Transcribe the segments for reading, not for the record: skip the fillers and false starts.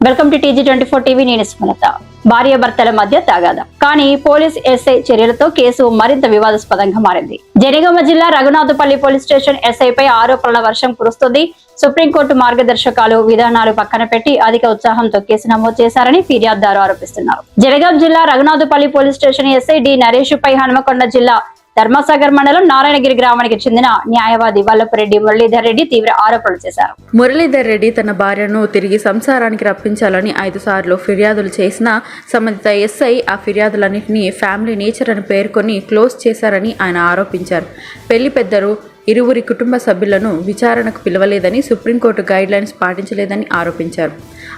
Welcome to TG24 TV. నేను స్మలత. భార్యాభర్తల మధ్య తగాదా కానీ పోలీస్ ఎస్ఐ చర్యలతో కేసు మరింత వివాదాస్పదంగా మారింది. జనగామ జిల్లా రఘునాథపల్లి పోలీస్ స్టేషన్ ఎస్ఐపై ఆరోపణల వర్షం కురుస్తుంది. సుప్రీంకోర్టు మార్గదర్శకాలు విధానాలు పక్కన పెట్టి అధిక ఉత్సాహంతో కేసు నమోదు చేశారని ఫిర్యాదుదారు ఆరోపిస్తున్నారు. జనగామ జిల్లా Raghunathpalli police station SI D Naresh పై హనుమకొండ జిల్లా ధర్మసాగర్ మండలం నారాయణగిరి గ్రామానికి చెందిన న్యాయవాది వల్లపురెడ్డి మురళీధర్ రెడ్డి తీవ్ర ఆరోపణలు చేశారు. మురళీధర్ రెడ్డి తన భార్యను తిరిగి సంసారానికి రప్పించాలని 5 సార్లు ఫిర్యాదులు చేసినా సంబంధిత ఎస్ఐ ఆ ఫిర్యాదులన్నింటినీ ఫ్యామిలీ నేచర్ అని పేర్కొని క్లోజ్ చేశారని ఆయన ఆరోపించారు. పెళ్లి పెద్దలు ఇరువురి కుటుంబ సభ్యులను విచారణకు పిలవలేదని, సుప్రీంకోర్టు గైడ్లైన్స్ పాటించలేదని ఆరోపించారు.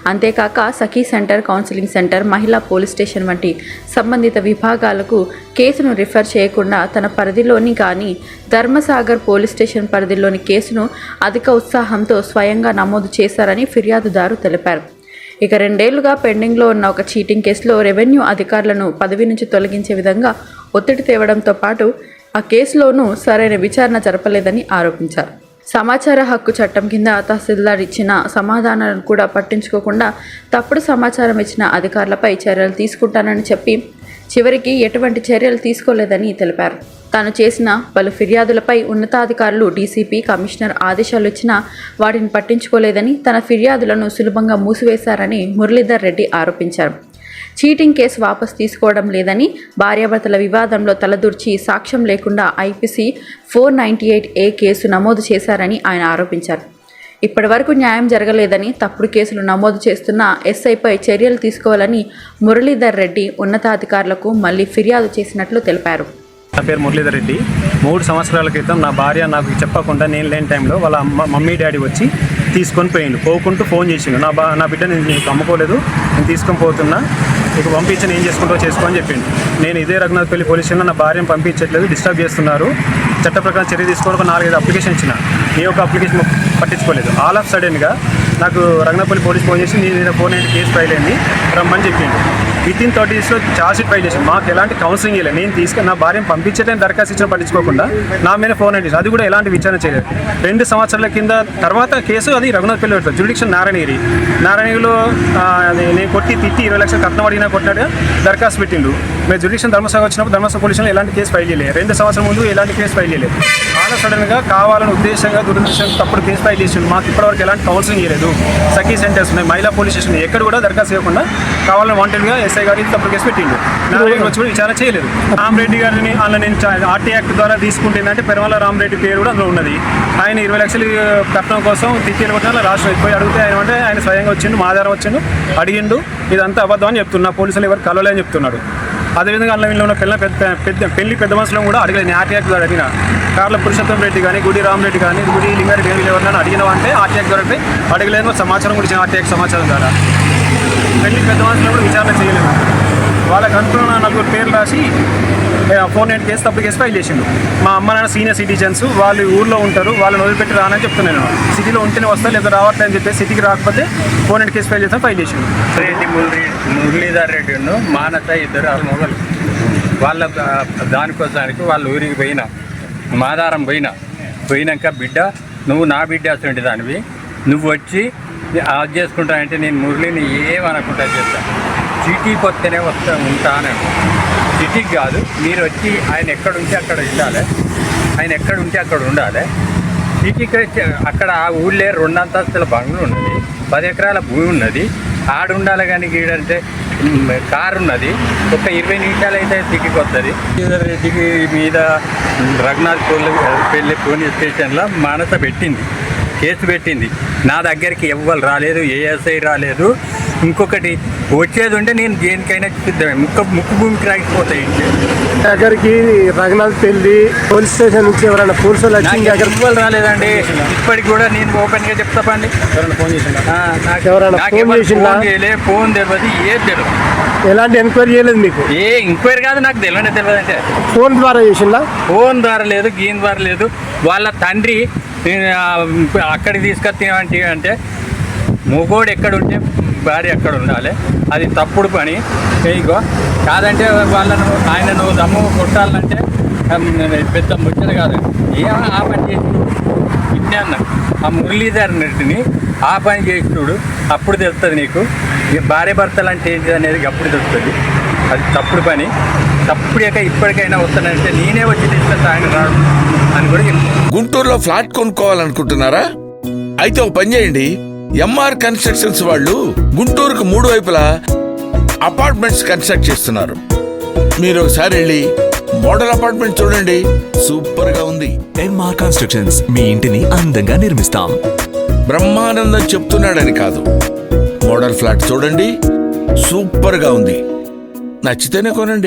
అంతేకాక సఖీ సెంటర్, కౌన్సిలింగ్ సెంటర్, మహిళా పోలీస్ స్టేషన్ వంటి సంబంధిత విభాగాలకు కేసును రిఫర్ చేయకుండా తన పరిధిలోని కానీ ధర్మసాగర్ పోలీస్ స్టేషన్ పరిధిలోని కేసును అధిక ఉత్సాహంతో స్వయంగా నమోదు చేశారని ఫిర్యాదుదారు తెలిపారు. ఇక 2 ఏళ్లుగా పెండింగ్లో ఉన్న ఒక చీటింగ్ కేసులో రెవెన్యూ అధికారులను పదవి నుంచి తొలగించే విధంగా ఒత్తిడి తేవడంతో పాటు ఆ కేసులోనూ సరైన విచారణ జరపలేదని ఆరోపించారు. సమాచార హక్కు చట్టం కింద తహసీల్దార్ ఇచ్చిన సమాధానాలను కూడా పట్టించుకోకుండా తప్పుడు సమాచారం ఇచ్చిన అధికారులపై చర్యలు తీసుకుంటానని చెప్పి చివరికి ఎటువంటి చర్యలు తీసుకోలేదని తెలిపారు. తాను చేసిన పలు ఫిర్యాదులపై ఉన్నతాధికారులు, డీసీపీ, కమిషనర్ ఆదేశాలు ఇచ్చినా వాటిని పట్టించుకోలేదని, తన ఫిర్యాదులను సులభంగా మూసివేశారని మురళీధర్ రెడ్డి ఆరోపించారు. చీటింగ్ కేసు వాపసు తీసుకోవడం లేదని, భార్యాభర్తల వివాదంలో తలదూర్చి సాక్ష్యం లేకుండా IPC 498A కేసు నమోదు చేశారని ఆయన ఆరోపించారు. ఇప్పటి వరకు న్యాయం జరగలేదని, తప్పుడు కేసులు నమోదు చేస్తున్న ఎస్ఐపై చర్యలు తీసుకోవాలని మురళీధర్ రెడ్డి ఉన్నతాధికారులకు మళ్లీ ఫిర్యాదు చేసినట్లు తెలిపారు. నా పేరు మురళీధర్ రెడ్డి. 3 సంవత్సరాల క్రితం నా భార్య నాకు చెప్పకుండా నేను లేని టైంలో వాళ్ళ మమ్మీ డాడీ వచ్చి తీసుకొని పోయిండు. పోకుంటూ ఫోన్ చేసిండు, నా బిడ్డని నీకు అమ్ముకోలేదు, నేను తీసుకొని పోతున్నా, ఇక పంపించని ఏం చేసుకుంటూ చేసుకో అని చెప్పిండు. నేను ఇదే రఘునాథపల్లి పోలీస్ స్టేషన్లో నా భార్యను పంపించట్లేదు, డిస్టర్బ్ చేస్తున్నారు, చట్ట ప్రకారం చర్య తీసుకొని ఒక 4-5 అప్లికేషన్ ఇచ్చిన. నీ ఒక అప్లికేషన్ పట్టించుకోలేదు. ఆల్ ఆఫ్ సడన్గా నాకు రఘునాథపల్లి పోలీస్ ఫోన్ చేసి నీ 498 కేసు ఫైల్ అయింది రమ్మని చెప్పిండు. వితిన్ 30 డేస్లో ఛార్జ్షీట్ ఫైల్ చేసి మాకు ఎలాంటి కౌన్సిలింగ్ చేయలేదు. నేను తీసుకుని నా భార్యను పంపించడానికి దరఖాస్తు ఇచ్చిన పట్టించుకోకుండా నా మీద 498, అది కూడా ఎలాంటి విచారణ చేయలేదు. 2 సంవత్సరాల కింద తర్వాత కేసు అది రఘునాథపల్లి పెడతారు, జ్యుడిక్షన్ నారాయణగిరిలో అది నేను కొట్టి తిట్టి 20 లక్షలు కట్నం అడిగినా కొట్టినట్టుగా దరఖాస్తు పెట్టిండు. మేము జ్యుడిక్షన్ ధర్మసాగర్ వచ్చినప్పుడు ధర్మసాగర్ పోలీసులో ఎలాంటి కేసు ఫైల్ చేయలేదు. 2 సంవత్సరాల ముందు ఎలాంటి కేసు ఫైల్ చేయలేదు. చాలా సడన్గా కావాలని ఉద్దేశంగా దురుద్దేశంగా తప్పుడు కేసు ఫైల్ చేసిండు. మాకు ఇప్పటివరకు ఎలాంటి కౌన్సిలింగ్ చేయలేదు. సఖీ సెంటర్స్ ఉన్నాయి, మహిళా పోలీస్ స్టేషన్ ఎక్కడ కూడా దరఖాస్తు చేయకుండా కావాలని వాంటెడ్గా ఎస్ఐ గారికి తప్పుడు కేసు పెట్టిండు. నారాయణ వచ్చి కూడా విచారణ చేయలేదు. రామరెడ్డి గారిని అందులో నేను RT యాక్ట్ ద్వారా తీసుకుంటేందంటే పెరమల రామరెడ్డి పేరు కూడా అందులో ఉన్నది. ఆయన 20 లక్షలు కట్నం కోసం తిట్టిలు కొట్టిన రాష్ట్రం పోయి అడిగితే ఆయన స్వయంగా వచ్చిండు, మా ఆధారం వచ్చిండు, అడిగిండు, ఇదంతా అబద్ధం అని చెప్తున్నా, పోలీసులు ఎవరు కలవలే అని చెప్తున్నాడు. అదేవిధంగా అందులో ఉన్న పెళ్లి పెద్ద మనుషులను కూడా అడగలేదు. నేను RT యాక్ట్ ద్వారా అడిగిన కార్ల పురుషోత్తం రెడ్డి కానీ, గుడి రామరెడ్డి కానీ, గుడి లింగారెడ్డి కానీ ఎవరినైనా అడిగినవా అంటే RT యాక్ట్ ద్వారా అడగలేదు. సమాచారం కూడా ఇచ్చిన RT యాక్ట్ సమాచారం ద్వారా పెళ్లి పెద్ద మనుషులు కూడా విచారణ చేయలేదు. వాళ్ళకి అనుకున్న 4 పేర్లు రాసి 498 కేసు తప్పుడు కేసు ఫైల్ చేసిండు. మా అమ్మ నాన్న సీనియర్ సిటిజన్స్, వాళ్ళు ఊళ్ళో ఉంటారు, వాళ్ళని వదిలిపెట్టి రానని చెప్తున్నాను. సిటీలో ఉంటేనే వస్తా లేదా రావట్లే అని చెప్పి సిటీకి రాకపోతే 498 కేసు ఫైల్ చేస్తాను, ఫైల్ చేసిండు. మురళీధర్ రెడ్డి మానస ఇద్దరు మొగలు వాళ్ళ దానికోసానికి వాళ్ళ ఊరికి పోయినా, మాదారం పోయినాక బిడ్డ నువ్వు నా బిడ్డ అసలు దానివి, నువ్వు వచ్చి అది చేసుకుంటానంటే నేను మురళిని ఏమనుకుంటా చేస్తాను. సిటీకి వస్తేనే ఉంటాను, సిటీకి కాదు. మీరు వచ్చి ఆయన ఎక్కడుంటే అక్కడ ఉండాలి, ఆయన ఎక్కడుంటే అక్కడ ఉండాలి. సిటీకి అక్కడ ఆ ఊళ్ళే 2 అంతస్తుల బంగ్లు ఉన్నది, 10 ఎకరాల భూమి ఉన్నది, ఆడు ఉండాలి. కానీ గీడంటే కారు ఉన్నది, ఒక 20 నిమిషాలు అయితే సిటీకి వస్తుంది. రెడ్డికి మీద రఘునాథపల్లి పోలీస్ స్టేషన్లో మానస కేసు పెట్టింది. నా దగ్గరికి ఎవ్వరు రాలేదు, ఏఎస్ఐ రాలేదు. ఇంకొకటి వచ్చేది ఉంటే నేను దేనికైనా సిద్ధమే, ముక్కు భూమికి రాకపోతాయి. దగ్గరికి రఘునాథపల్లి పోలీస్ స్టేషన్ నుంచి ఎవరైనా పోలీసులు ఎవ్వరు రాలేదండి. ఇప్పటికి కూడా నేను ఓపెన్గా చెప్తాపండి, ఫోన్ తెలియదు, ఏది తెలియదు, ఎలాంటి ఎంక్వైరీ చేయలేదు. మీకు ఏ ఎంక్వైరీ కాదు, నాకు తెలియదు అంటే ఫోన్ ద్వారా చేసిందా? ఫోన్ ద్వారా లేదు, గీన్ ద్వారా లేదు. వాళ్ళ తండ్రి అక్కడికి తీసుకొచ్చేవంటి అంటే మొగోడు ఎక్కడుంటే భార్య ఎక్కడ ఉండాలి, అది తప్పుడు పని. ఇగో కాదంటే వాళ్ళను ఆయనను దమ్ము కొట్టాలంటే పెద్ద ముచ్చట కాదు. ఆ పని చేసి ఇట్నే అన్న ఆ మురళీధర్ రెడ్డిని ఆ పని చేసి చూడు, అప్పుడు తెలుస్తుంది నీకు ఈ భార్య భర్తలు అంటే ఏంటి అనేది అప్పుడు తెలుస్తుంది. అది తప్పుడు పని. తప్పుడేక ఇప్పటికైనా వస్తానంటే నేనే వచ్చి తీసుకొస్తా, ఆయన రాడు అని కూడా చెప్తాను. గుంటూరులో ఫ్లాట్ కొనుక్కోవాలనుకుంటున్నారా? అయితే ఒక పని చేయండి, ఎంఆర్ కన్స్ట్రక్షన్స్ వాళ్ళు గుంటూరుకు 3 వైపులా అపార్ట్మెంట్స్ కన్స్ట్రక్ట్ చేస్తున్నారు. మీరు ఒకసారి వెళ్ళి మోడల్ అపార్ట్మెంట్ చూడండి, సూపర్ గా ఉంది. ఎంఆర్ కన్స్ట్రక్షన్స్, మీ ఇంటిని అందంగా నిర్మిస్తాం. బ్రహ్మానందం చెప్తున్నాడని కాదు, మోడల్ ఫ్లాట్ చూడండి, సూపర్ గా ఉంది. నచ్చితేనే కొనండి.